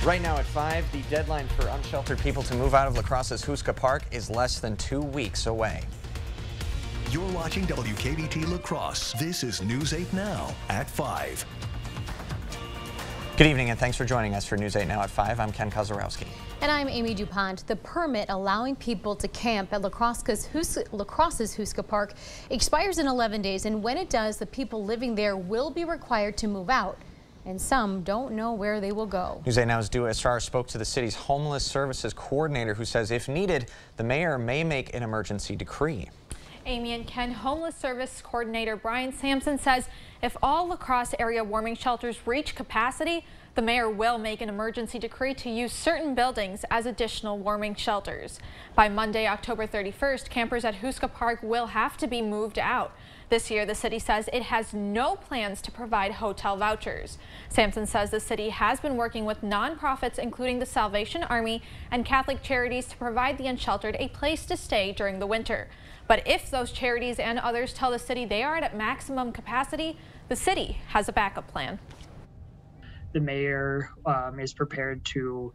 Right now at 5, the deadline for unsheltered people to move out of La Crosse's Houska Park is less than 2 weeks away. You're watching WKBT La Crosse. This is News 8 Now at 5. Good evening and thanks for joining us for News 8 Now at 5. I'm Ken Kozarowski. And I'm Amy DuPont. The permit allowing people to camp at La Crosse's Houska Park expires in 11 days. And when it does, the people living there will be required to move out. And some don't know where they will go. News 8 Now's Dua Esrar spoke to the city's homeless services coordinator, who says if needed, the mayor may make an emergency decree. Amy and Ken, homeless service coordinator Brian Sampson says if all La Crosse area warming shelters reach capacity, the mayor will make an emergency decree to use certain buildings as additional warming shelters. By Monday, October 31st, campers at Houska Park will have to be moved out. This year, the city says it has no plans to provide hotel vouchers. Sampson says the city has been working with nonprofits, including the Salvation Army and Catholic Charities, to provide the unsheltered a place to stay during the winter. But if those charities and others tell the city they are at maximum capacity, the city has a backup plan. The mayor is prepared to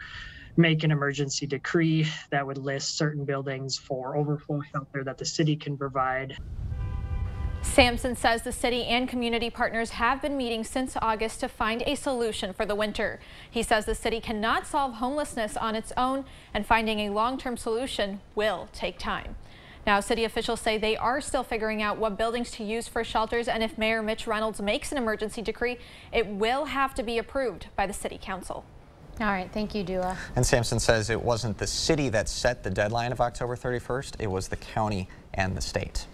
make an emergency decree that would list certain buildings for overflow shelter that the city can provide. Sampson says the city and community partners have been meeting since August to find a solution for the winter. He says the city cannot solve homelessness on its own, and finding a long-term solution will take time. Now, city officials say they are still figuring out what buildings to use for shelters, and if Mayor Mitch Reynolds makes an emergency decree, it will have to be approved by the city council. All right, thank you, Dua. And Sampson says it wasn't the city that set the deadline of October 31st, it was the county and the state.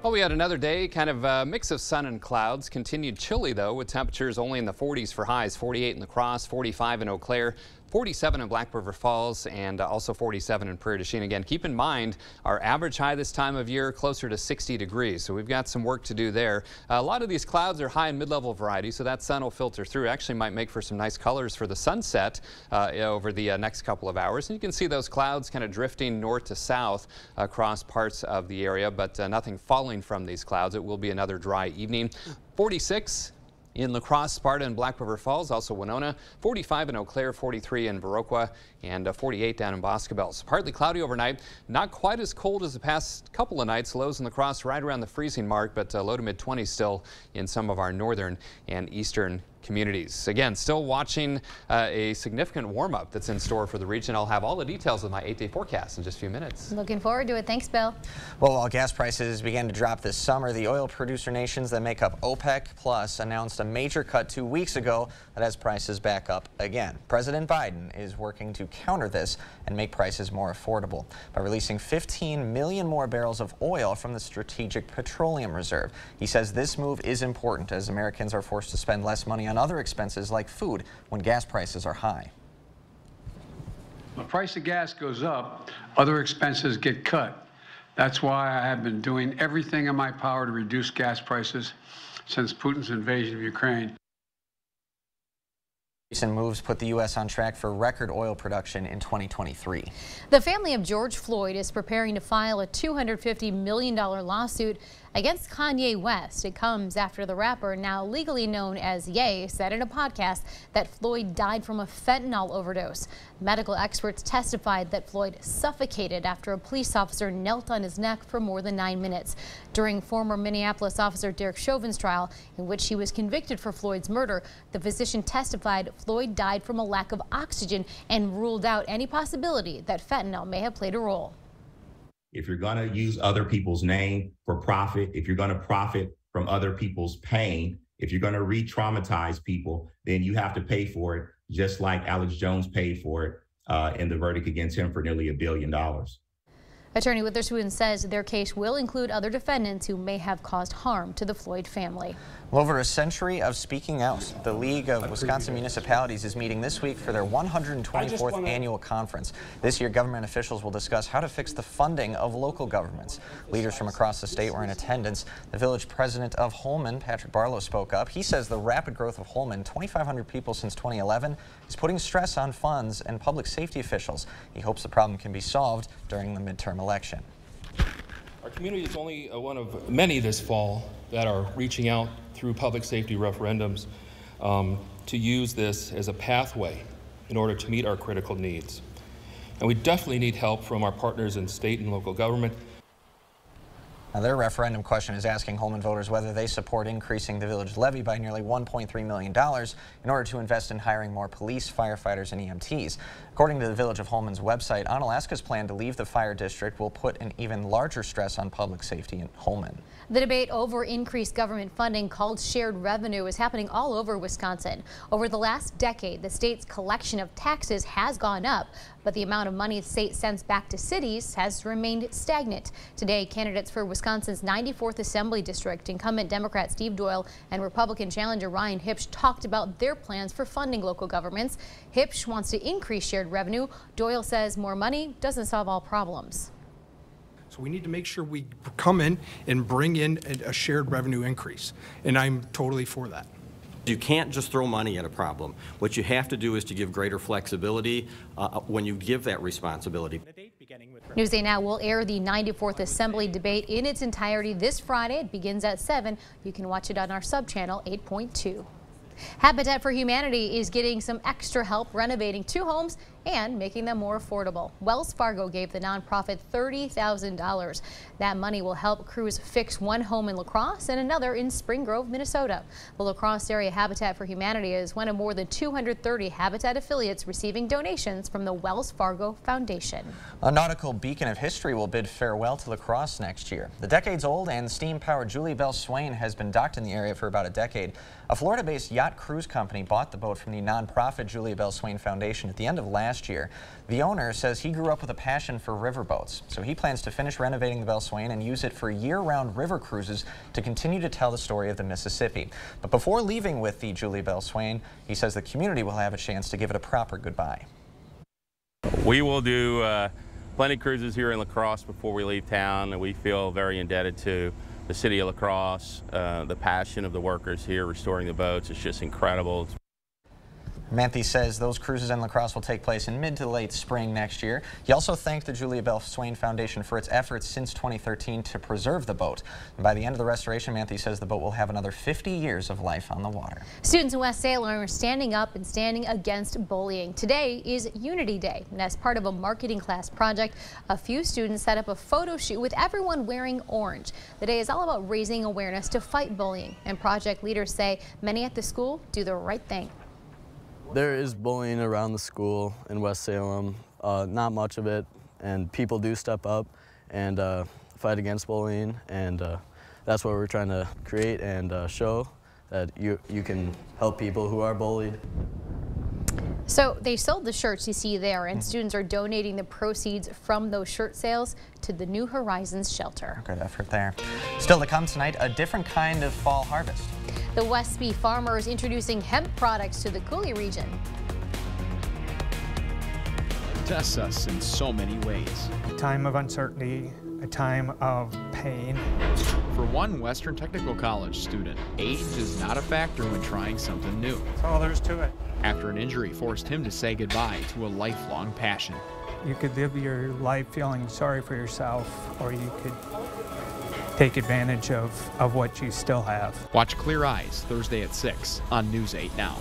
Well, we had another day, kind of a mix of sun and clouds. Continued chilly, though, with temperatures only in the 40s for highs. 48 in La Crosse, 45 in Eau Claire, 47 in Black River Falls, and also 47 in Prairie du Chien. Again, keep in mind our average high this time of year closer to 60 degrees, so we've got some work to do there. A lot of these clouds are high and mid-level variety, so that sun will filter through. Actually might make for some nice colors for the sunset over the next couple of hours. And you can see those clouds kind of drifting north to south across parts of the area, but nothing falling from these clouds. It will be another dry evening. 46 in La Crosse, Sparta, and Black River Falls, also Winona, 45 in Eau Claire, 43 in Viroqua, and 48 down in Boscobel. So partly cloudy overnight, not quite as cold as the past couple of nights. Lows in La Crosse right around the freezing mark, but low to mid 20s still in some of our northern and eastern communities. Again, still watching a significant warm-up that's in store for the region. I'll have all the details of my 8-day forecast in just a few minutes. Looking forward to it. Thanks, Bill. Well, while gas prices began to drop this summer, the oil producer nations that make up OPEC Plus announced a major cut 2 weeks ago that has prices back up again. President Biden is working to counter this and make prices more affordable by releasing 15 million more barrels of oil from the Strategic Petroleum Reserve. He says this move is important as Americans are forced to spend less money on other expenses like food when gas prices are high. The price of gas goes up, other expenses get cut. That's why I have been doing everything in my power to reduce gas prices since Putin's invasion of Ukraine. Recent moves put the U.S. on track for record oil production in 2023. The family of George Floyd is preparing to file a $250 million lawsuit against Kanye West. It comes after the rapper, now legally known as Ye, said in a podcast that Floyd died from a fentanyl overdose. Medical experts testified that Floyd suffocated after a police officer knelt on his neck for more than 9 minutes. During former Minneapolis officer Derek Chauvin's trial, in which he was convicted for Floyd's murder, the physician testified Floyd died from a lack of oxygen and ruled out any possibility that fentanyl may have played a role. If you're going to use other people's name for profit, if you're going to profit from other people's pain, if you're going to re-traumatize people, then you have to pay for it, just like Alex Jones paid for it in the verdict against him for nearly $1 billion. Attorney Witherspoon says their case will include other defendants who may have caused harm to the Floyd family. Well, over a century of speaking out, the League of Wisconsin Municipalities is meeting this week for their 124th annual conference. This year, government officials will discuss how to fix the funding of local governments. Leaders from across the state were in attendance. The village president of Holmen, Patrick Barlow, spoke up. He says the rapid growth of Holmen, 2,500 people since 2011, is putting stress on funds and public safety officials. He hopes the problem can be solved during the midterm election. Our community is only one of many this fall that are reaching out through public safety referendums to use this as a pathway in order to meet our critical needs. And we definitely need help from our partners in state and local government. Now, their referendum question is asking Holmen voters whether they support increasing the village levy by nearly $1.3 million in order to invest in hiring more police, firefighters, and EMTs. According to the Village of Holmen's website, Onalaska's plan to leave the fire district will put an even larger stress on public safety in Holmen. The debate over increased government funding called shared revenue is happening all over Wisconsin. Over the last decade, the state's collection of taxes has gone up, but the amount of money the state sends back to cities has remained stagnant. Today, candidates for Wisconsin's 94th Assembly District, incumbent Democrat Steve Doyle and Republican challenger Ryan Hipsch talked about their plans for funding local governments. Hipsch wants to increase shared revenue. Doyle says more money doesn't solve all problems. So we need to make sure we come in and bring in a shared revenue increase, and I'm totally for that. You can't just throw money at a problem. What you have to do is to give greater flexibility when you give that responsibility. Newsday Now will air the 94th Assembly debate in its entirety this Friday. It begins at 7. You can watch it on our subchannel 8.2. Habitat for Humanity is getting some extra help renovating 2 homes and making them more affordable. Wells Fargo gave the nonprofit $30,000. That money will help crews fix 1 home in La Crosse and another in Spring Grove, Minnesota. The La Crosse area Habitat for Humanity is one of more than 230 Habitat affiliates receiving donations from the Wells Fargo Foundation. A nautical beacon of history will bid farewell to La Crosse next year. The decades-old and steam-powered Julie Bell Swain has been docked in the area for about a decade. A Florida-based yacht cruise company bought the boat from the nonprofit Julie Bell Swain Foundation at the end of last year. The owner says he grew up with a passion for riverboats, so he plans to finish renovating the Bell Swain and use it for year-round river cruises to continue to tell the story of the Mississippi. But before leaving with the Julie Bell Swain, he says the community will have a chance to give it a proper goodbye. We will do plenty of cruises here in La Crosse before we leave town, and we feel very indebted to the city of La Crosse. The passion of the workers here restoring the boats is just incredible. Manthe says those cruises in La Crosse will take place in mid to late spring next year. He also thanked the Julie Bell Swain Foundation for its efforts since 2013 to preserve the boat. And by the end of the restoration, Manthe says the boat will have another 50 years of life on the water. Students in West Salem are standing up and standing against bullying. Today is Unity Day, and as part of a marketing class project, a few students set up a photo shoot with everyone wearing orange. The day is all about raising awareness to fight bullying, and project leaders say many at the school do the right thing. There is bullying around the school in West Salem, not much of it, and people do step up and fight against bullying, and that's what we're trying to create and show, that you can help people who are bullied. So they sold the shirts you see there, and students are donating the proceeds from those shirt sales to the New Horizons shelter. Good effort there. Still to come tonight, a different kind of fall harvest. The Westby farmers introducing hemp products to the Coulee region. Tests us in so many ways. A time of uncertainty, a time of pain. For one Western Technical College student, age is not a factor when trying something new. That's all there is to it. After an injury forced him to say goodbye to a lifelong passion. You could live your life feeling sorry for yourself, or you could take advantage of what you still have. Watch Clear Eyes Thursday at 6 on News 8 Now.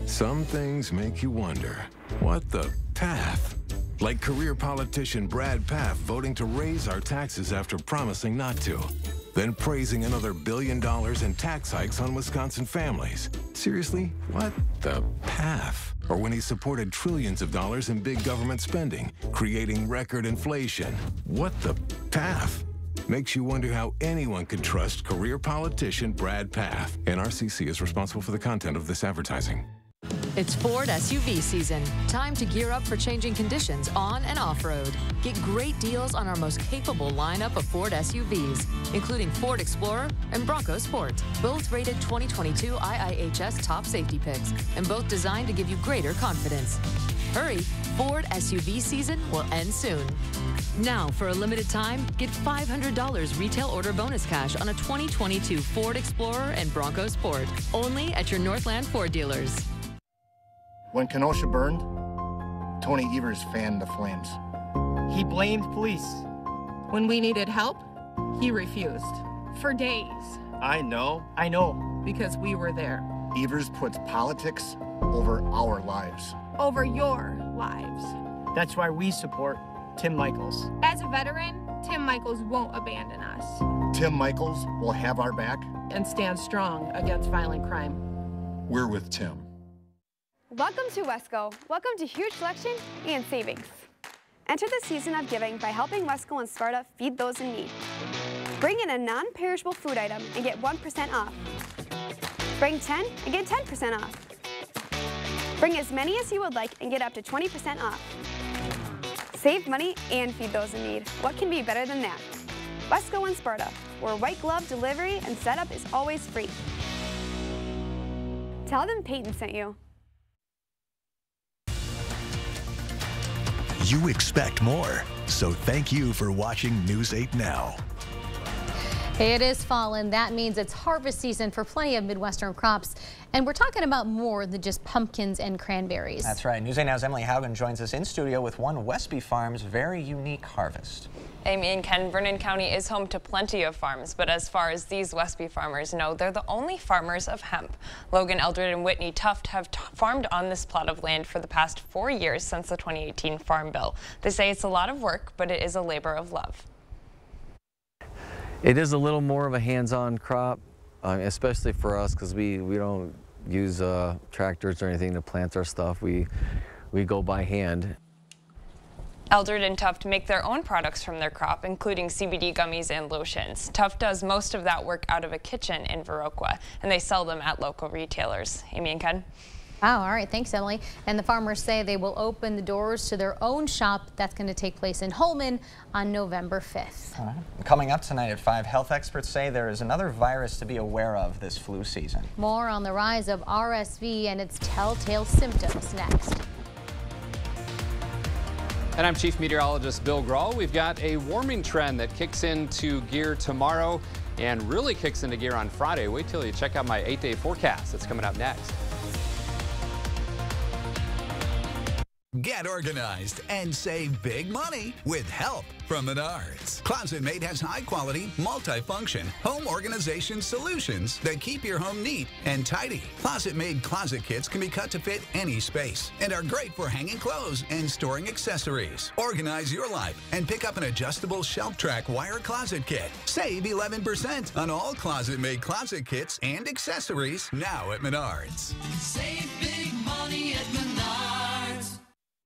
Some things make you wonder, what the PATH? Like career politician Brad Pfaff voting to raise our taxes after promising not to. Then praising another $1 billion in tax hikes on Wisconsin families. Seriously, what the PATH? Or when he supported trillions of dollars in big government spending, creating record inflation. What the PATH? Makes you wonder how anyone could trust career politician Brad Pfaff. NRCC is responsible for the content of this advertising. It's Ford SUV season. Time to gear up for changing conditions on and off-road. Get great deals on our most capable lineup of Ford SUVs, including Ford Explorer and Bronco Sport, both rated 2022 IIHS top safety picks, and both designed to give you greater confidence. Hurry, Ford SUV season will end soon. Now, for a limited time, get $500 retail order bonus cash on a 2022 Ford Explorer and Bronco Sport, only at your Northland Ford dealers. When Kenosha burned, Tony Evers fanned the flames. He blamed police. When we needed help, he refused. For days. I know. Because we were there. Evers puts politics over our lives. Over your lives. That's why we support Tim Michaels. As a veteran, Tim Michaels won't abandon us. Tim Michaels will have our back. And stand strong against violent crime. We're with Tim. Welcome to Wesco. Welcome to huge selection and savings. Enter the season of giving by helping Wesco and Sparta feed those in need. Bring in a non-perishable food item and get 1% off. Bring 10 and get 10% off. Bring as many as you would like and get up to 20% off. Save money and feed those in need. What can be better than that? Wesco and Sparta, where white glove delivery and setup is always free. Tell them Peyton sent you. You expect more, so thank you for watching News 8 Now. Hey, it is fall, and that means it's harvest season for plenty of Midwestern crops. And we're talking about more than just pumpkins and cranberries. That's right. News 8 Now's Emily Haugen joins us in studio with one Westby Farm's very unique harvest. Amy and Ken, Vernon County is home to plenty of farms, but as far as these Westby farmers know, they're the only farmers of hemp. Logan, Eldred, and Whitney Tuft have farmed on this plot of land for the past 4 years since the 2018 Farm Bill. They say it's a lot of work, but it is a labor of love. It is a little more of a hands-on crop, especially for us, because we don't use tractors or anything to plant our stuff. We go by hand. Eldred and Tuft make their own products from their crop, including CBD gummies and lotions. Tuft does most of that work out of a kitchen in Viroqua, and they sell them at local retailers. Amy and Ken. Wow, all right, thanks, Emily. And the farmers say they will open the doors to their own shop that's going to take place in Holmen on November 5th. All right. Coming up tonight at 5, health experts say there is another virus to be aware of this flu season. More on the rise of RSV and its telltale symptoms next. And I'm Chief Meteorologist Bill Grahl. We've got a warming trend that kicks into gear tomorrow and really kicks into gear on Friday. Wait till you check out my 8-day forecast that's coming up next. Get organized and save big money with help from Menards. Closet Mate has high-quality, multi-function home organization solutions that keep your home neat and tidy. Closet Mate closet kits can be cut to fit any space and are great for hanging clothes and storing accessories. Organize your life and pick up an adjustable shelf track wire closet kit. Save 11% on all Closet Mate closet kits and accessories now at Menards. Save big money at Menards.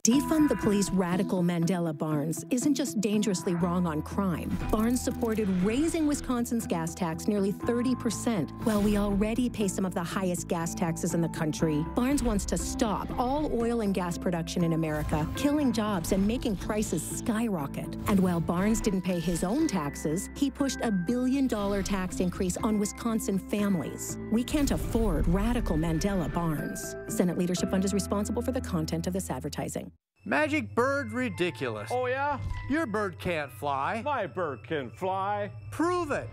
Defund the Police radical Mandela Barnes isn't just dangerously wrong on crime. Barnes supported raising Wisconsin's gas tax nearly 30%, while we already pay some of the highest gas taxes in the country. Barnes wants to stop all oil and gas production in America, killing jobs and making prices skyrocket. And while Barnes didn't pay his own taxes, he pushed a $1 billion tax increase on Wisconsin families. We can't afford radical Mandela Barnes. Senate Leadership Fund is responsible for the content of this advertising. Magic bird ridiculous. Oh, yeah? Your bird can't fly. My bird can fly. Prove it.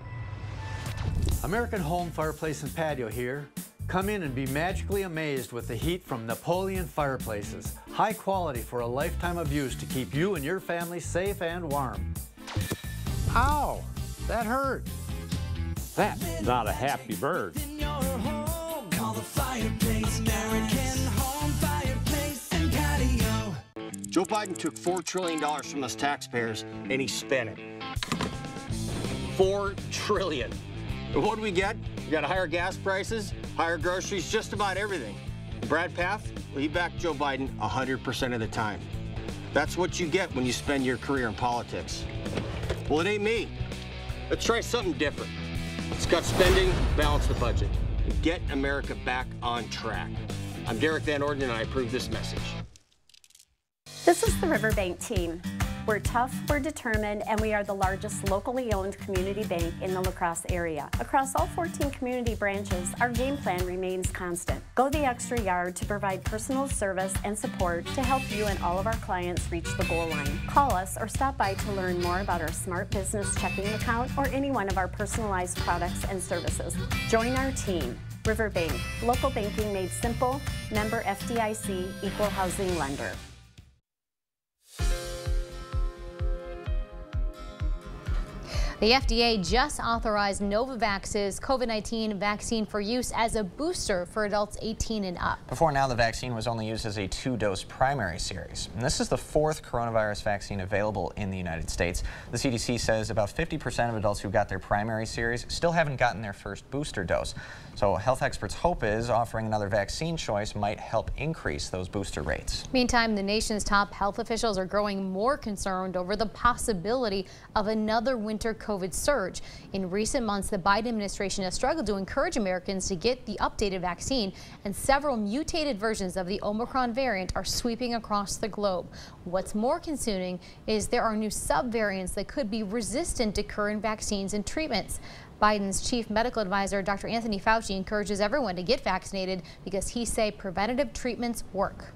American Home Fireplace and Patio here. Come in and be magically amazed with the heat from Napoleon Fireplaces. High quality for a lifetime of use to keep you and your family safe and warm. Ow! That hurt. That's not a happy bird. Call the fireplace, American Home Fireplace and Patio. Joe Biden took $4 trillion from us taxpayers and he spent it. $4 trillion. And what do we get? We got higher gas prices, higher groceries, just about everything. Brad Pfaff, well, he backed Joe Biden 100% of the time. That's what you get when you spend your career in politics. Well, it ain't me. Let's try something different. Let's cut spending, balance the budget, and get America back on track. I'm Derek Van Orden, and I approve this message. This is the Riverbank team. We're tough, we're determined, and we are the largest locally owned community bank in the La Crosse area. Across all 14 community branches, our game plan remains constant. Go the extra yard to provide personal service and support to help you and all of our clients reach the goal line. Call us or stop by to learn more about our Smart Business checking account or any one of our personalized products and services. Join our team. Riverbank, local banking made simple, member FDIC, equal housing lender. The FDA just authorized Novavax's COVID-19 vaccine for use as a booster for adults 18 and up. Before now, the vaccine was only used as a 2-dose primary series. And this is the 4th coronavirus vaccine available in the United States. The CDC says about 50% of adults who got their primary series still haven't gotten their first booster dose. So health experts' hope is offering another vaccine choice might help increase those booster rates. Meantime, the nation's top health officials are growing more concerned over the possibility of another winter COVID surge. In recent months, the Biden administration has struggled to encourage Americans to get the updated vaccine, and several mutated versions of the Omicron variant are sweeping across the globe. What's more concerning is there are new subvariants that could be resistant to current vaccines and treatments. Biden's chief medical advisor, Dr. Anthony Fauci, encourages everyone to get vaccinated because he says preventative treatments work.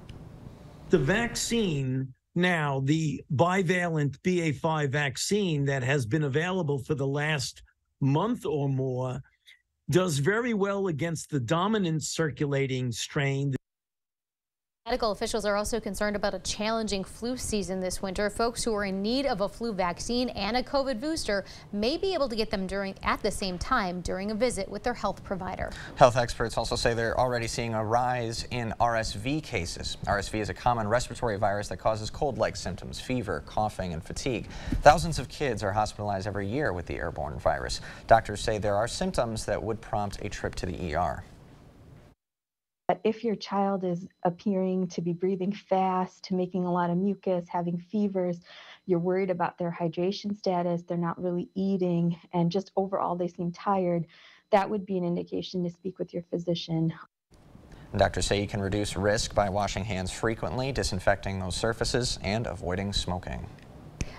The vaccine now, the bivalent BA.5 vaccine that has been available for the last month or more, does very well against the dominant circulating strain. Medical officials are also concerned about a challenging flu season this winter. Folks who are in need of a flu vaccine and a COVID booster may be able to get them at the same time during a visit with their health provider. Health experts also say they're already seeing a rise in RSV cases. RSV is a common respiratory virus that causes cold-like symptoms, fever, coughing, and fatigue. Thousands of kids are hospitalized every year with the airborne virus. Doctors say there are symptoms that would prompt a trip to the ER. If your child is appearing to be breathing fast, making a lot of mucus, having fevers, you're worried about their hydration status, they're not really eating, and just overall they seem tired, that would be an indication to speak with your physician. Doctors say you can reduce risk by washing hands frequently, disinfecting those surfaces, and avoiding smoking.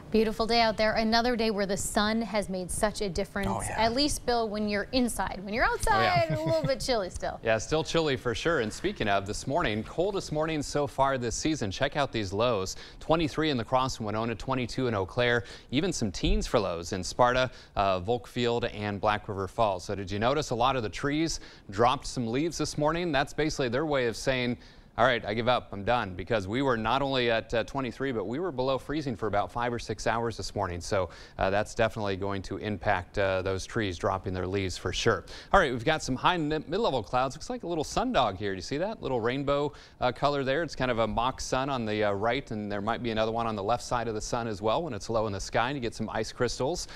Beautiful day out there. Another day where the sun has made such a difference. Oh, yeah. At least, Bill, when you're inside. When you're outside, a little bit chilly still. Yeah, still chilly for sure. And speaking of this morning, coldest morning so far this season. Check out these lows. 23 in La Crosse and Winona, 22 in Eau Claire. Even some teens for lows in Sparta, Volkfield, and Black River Falls. So did you notice a lot of the trees dropped some leaves this morning? That's basically their way of saying, all right, I give up, I'm done, because we were not only at 23, but we were below freezing for about 5 or 6 hours this morning. So that's definitely going to impact those trees dropping their leaves for sure. All right, we've got some high mid-level clouds. Looks like a little sundog here. Do you see that little rainbow color there? It's kind of a mock sun on the right, and there might be another one on the left side of the sun as well when it's low in the sky. And you get some ice crystals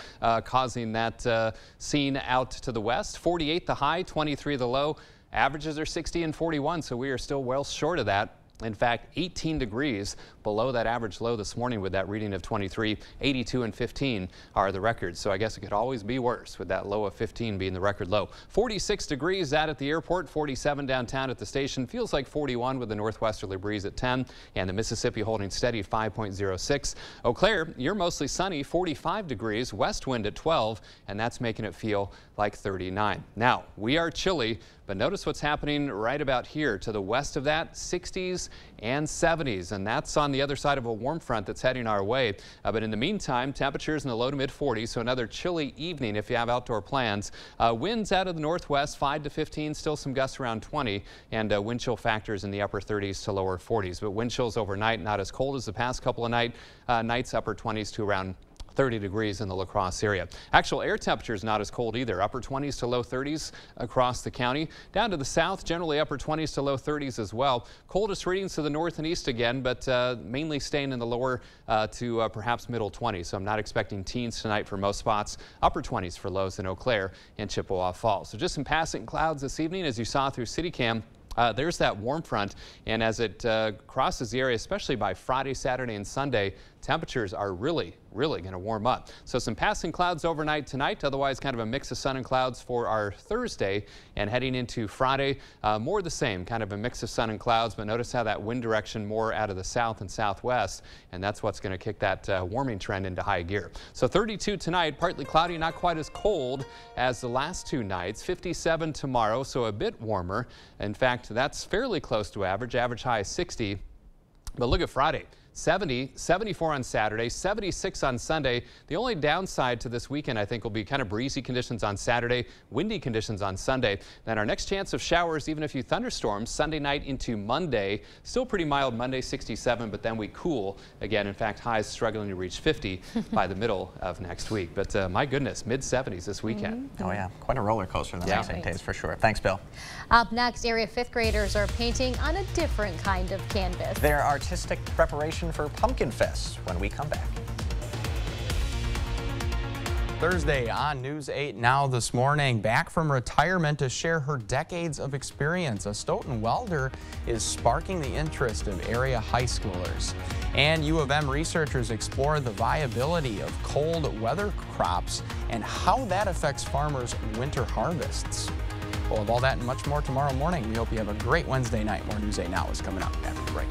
causing that scene out to the west. 48 the high, 23 the low. Averages are 60 and 41, so we are still well short of that. In fact, 18 degrees below that average low this morning with that reading of 23. 82 and 15 are the records. So I guess it could always be worse with that low of 15 being the record low. 46 degrees out at the airport, 47 downtown at the station. Feels like 41 with the northwesterly breeze at 10 and the Mississippi holding steady at 5.06. Eau Claire, you're mostly sunny, 45 degrees, west wind at 12, and that's making it feel like 39. Now, we are chilly, but notice what's happening right about here to the west of that, 60s and 70s, and that's on the other side of a warm front that's heading our way. But in the meantime, temperatures in the low to mid 40s, so another chilly evening if you have outdoor plans. Winds out of the northwest, 5 to 15, still some gusts around 20, and wind chill factors in the upper 30s to lower 40s. But wind chills overnight, not as cold as the past couple of nights, upper 20s to around 30 degrees in the La Crosse area. Actual air temperature is not as cold either. Upper 20s to low 30s across the county. Down to the south, generally upper 20s to low 30s as well. Coldest readings to the north and east again, but mainly staying in the lower to perhaps middle 20s. So I'm not expecting teens tonight for most spots. Upper 20s for lows in Eau Claire and Chippewa Falls. So just some passing clouds this evening as you saw through CityCam. There's that warm front, and as it crosses the area, especially by Friday, Saturday, and Sunday, temperatures are really really going to warm up. So some passing clouds overnight tonight, otherwise kind of a mix of sun and clouds for our Thursday, and heading into Friday, more the same, kind of a mix of sun and clouds, but notice how that wind direction more out of the south and southwest, and that's what's going to kick that warming trend into high gear. So 32 tonight, partly cloudy, not quite as cold as the last 2 nights. 57 tomorrow, so a bit warmer. In fact, that's fairly close to average high 60. But look at Friday. 70, 74 on Saturday, 76 on Sunday. The only downside to this weekend, I think, will be kind of breezy conditions on Saturday, windy conditions on Sunday. Then our next chance of showers, even a few thunderstorms, Sunday night into Monday. Still pretty mild Monday, 67, but then we cool again. In fact, highs struggling to reach 50 by the middle of next week. But my goodness, mid-70s this weekend. Oh yeah, quite a roller coaster the next 8 days for sure. Thanks, Bill. Up next, area 5th graders are painting on a different kind of canvas. Their artistic preparation for Pumpkin Fest when we come back. Thursday on News 8 Now this morning, back from retirement to share her decades of experience. A Stoughton welder is sparking the interest of area high schoolers. And U of M researchers explore the viability of cold weather crops and how that affects farmers' winter harvests. We'll have all that and much more tomorrow morning. We hope you have a great Wednesday night. More News 8 Now is coming up after the break.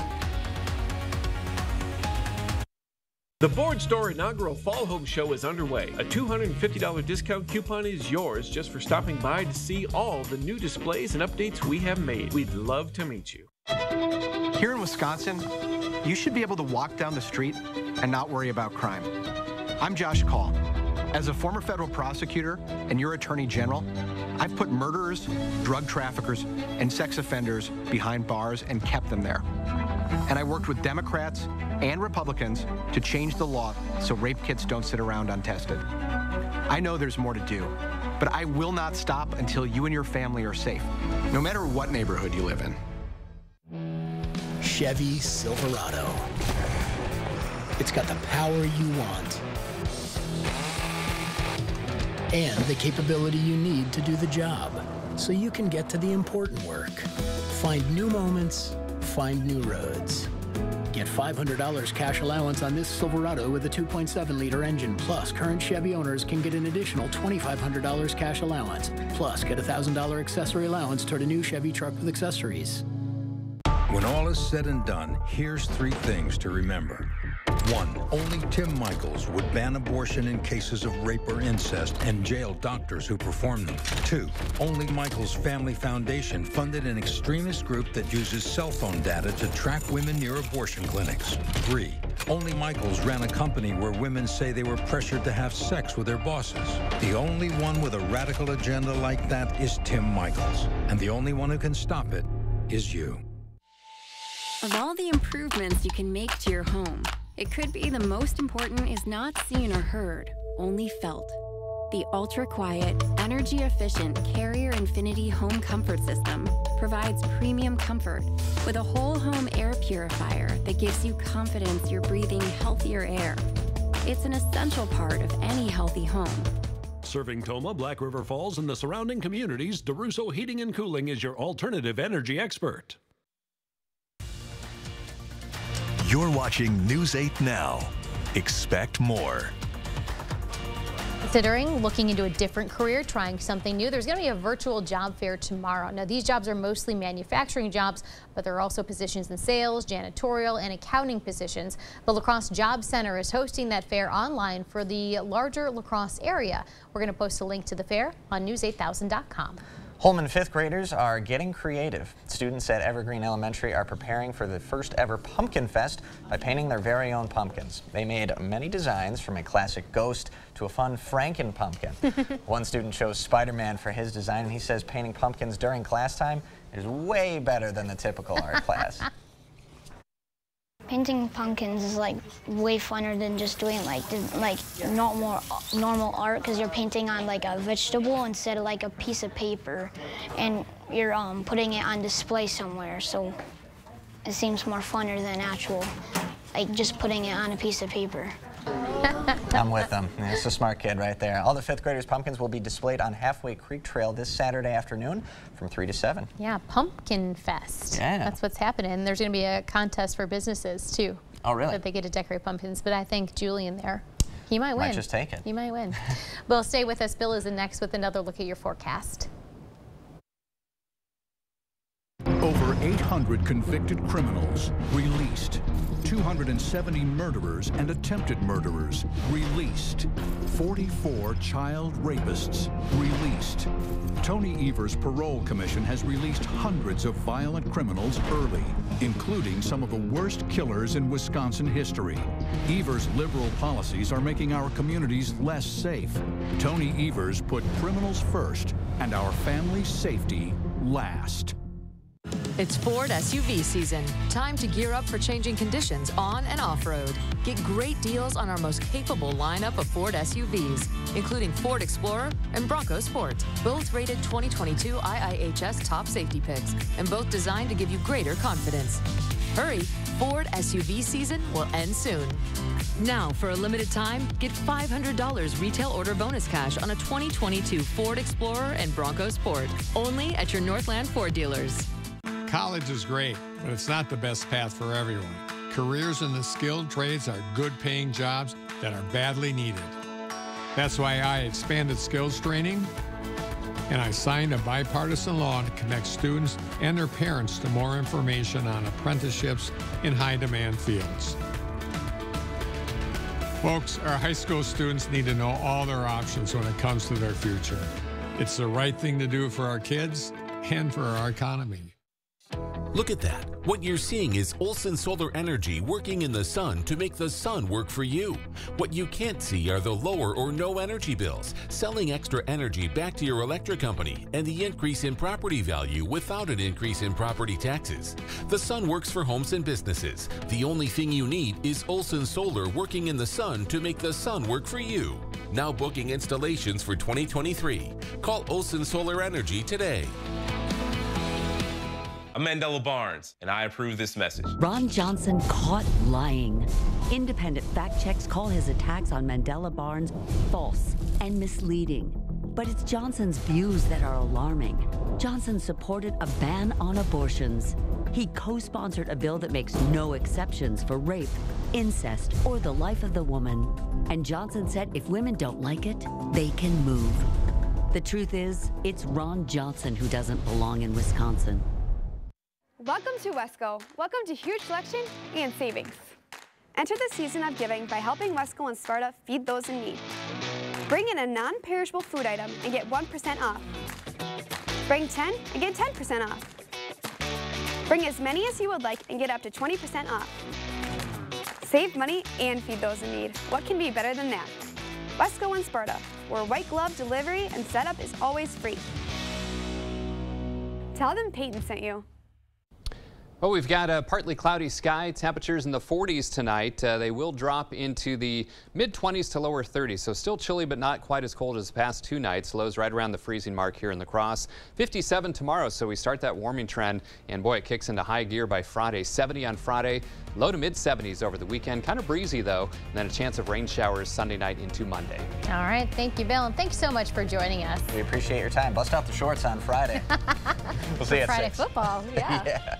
The Board Store inaugural Fall Home Show is underway. A $250 discount coupon is yours just for stopping by to see all the new displays and updates we have made. We'd love to meet you. Here in Wisconsin, you should be able to walk down the street and not worry about crime. I'm Josh Call. As a former federal prosecutor and your attorney general, I've put murderers, drug traffickers, and sex offenders behind bars and kept them there. And I worked with Democrats and Republicans to change the law so rape kits don't sit around untested. I know there's more to do, but I will not stop until you and your family are safe, no matter what neighborhood you live in. Chevy Silverado. It's got the power you want and the capability you need to do the job so you can get to the important work. Find new moments, find new roads. Get $500 cash allowance on this Silverado with a 2.7-liter engine. Plus, current Chevy owners can get an additional $2,500 cash allowance. Plus, get a $1,000 accessory allowance toward a new Chevy truck with accessories. When all is said and done, here's 3 things to remember. 1. Only Tim Michaels would ban abortion in cases of rape or incest and jail doctors who perform them. 2. Only Michaels Family Foundation funded an extremist group that uses cell phone data to track women near abortion clinics. 3. Only Michaels ran a company where women say they were pressured to have sex with their bosses. The only one with a radical agenda like that is Tim Michaels. And the only one who can stop it is you. Of all the improvements you can make to your home, it could be the most important is not seen or heard, only felt. The ultra-quiet, energy-efficient Carrier Infinity Home Comfort System provides premium comfort with a whole home air purifier that gives you confidence you're breathing healthier air. It's an essential part of any healthy home. Serving Toma, Black River Falls, and the surrounding communities, DeRusso Heating and Cooling is your alternative energy expert. You're watching News 8 Now. Expect more. Considering looking into a different career, trying something new, there's going to be a virtual job fair tomorrow. Now, these jobs are mostly manufacturing jobs, but there are also positions in sales, janitorial, and accounting positions. The La Crosse Job Center is hosting that fair online for the larger La Crosse area. We're going to post a link to the fair on news8000.com. Holman 5th graders are getting creative. Students at Evergreen Elementary are preparing for the first ever Pumpkin Fest by painting their very own pumpkins. They made many designs, from a classic ghost to a fun Franken pumpkin. One student chose Spider-Man for his design, and he says painting pumpkins during class time is way better than the typical art class. Painting pumpkins is like way funner than just doing like normal art, because you're painting on like a vegetable instead of like a piece of paper, and you're putting it on display somewhere, so it seems more funner than actual like just putting it on a piece of paper. I'm with them. It's a smart kid right there. All the 5th graders' pumpkins will be displayed on Halfway Creek Trail this Saturday afternoon from 3 to 7. Yeah, Pumpkin Fest. Yeah. That's what's happening. There's going to be a contest for businesses, too. Oh, really? That they get to decorate pumpkins, but I thank Julian there. He might win. Might just take it. He might win. Bill, stay with us. Bill is next with another look at your forecast. Over 800 convicted criminals released. 270 murderers and attempted murderers released. 44 child rapists released. Tony Evers' parole commission has released hundreds of violent criminals early, including some of the worst killers in Wisconsin history. Evers' liberal policies are making our communities less safe. Tony Evers put criminals first and our family's safety last. It's Ford SUV season. Time to gear up for changing conditions on and off-road. Get great deals on our most capable lineup of Ford SUVs, including Ford Explorer and Bronco Sport. Both rated 2022 IIHS top safety picks, and both designed to give you greater confidence. Hurry, Ford SUV season will end soon. Now, for a limited time, get $500 retail order bonus cash on a 2022 Ford Explorer and Bronco Sport, only at your Northland Ford dealers. College is great, but it's not the best path for everyone. Careers in the skilled trades are good-paying jobs that are badly needed. That's why I expanded skills training, and I signed a bipartisan law to connect students and their parents to more information on apprenticeships in high-demand fields. Folks, our high school students need to know all their options when it comes to their future. It's the right thing to do for our kids and for our economy. Look at that. What you're seeing is Olson Solar Energy working in the sun to make the sun work for you. What you can't see are the lower or no energy bills, selling extra energy back to your electric company, and the increase in property value without an increase in property taxes. The sun works for homes and businesses. The only thing you need is Olson Solar working in the sun to make the sun work for you. Now booking installations for 2023. Call Olson Solar Energy today. I'm Mandela Barnes, and I approve this message. Ron Johnson caught lying. Independent fact checks call his attacks on Mandela Barnes false and misleading. But it's Johnson's views that are alarming. Johnson supported a ban on abortions. He co-sponsored a bill that makes no exceptions for rape, incest, or the life of the woman. And Johnson said if women don't like it, they can move. The truth is, it's Ron Johnson who doesn't belong in Wisconsin. Welcome to Wesco. Welcome to huge selection and savings. Enter the season of giving by helping Wesco and Sparta feed those in need. Bring in a non-perishable food item and get 1% off. Bring 10 and get 10% off. Bring as many as you would like and get up to 20% off. Save money and feed those in need. What can be better than that? Wesco and Sparta, where white glove delivery and setup is always free. Tell them Peyton sent you. Well, we've got a partly cloudy sky, temperatures in the 40s tonight. They will drop into the mid-20s to lower 30s, so still chilly but not quite as cold as the past 2 nights. Lows right around the freezing mark here in La Crosse. 57 tomorrow, so we start that warming trend, and boy, it kicks into high gear by Friday. 70 on Friday, low to mid-70s over the weekend. Kind of breezy, though, and then a chance of rain showers Sunday night into Monday. All right, thank you, Bill, and thanks so much for joining us. We appreciate your time. Bust out the shorts on Friday. We'll see you at Friday 6. football, yeah. Yeah.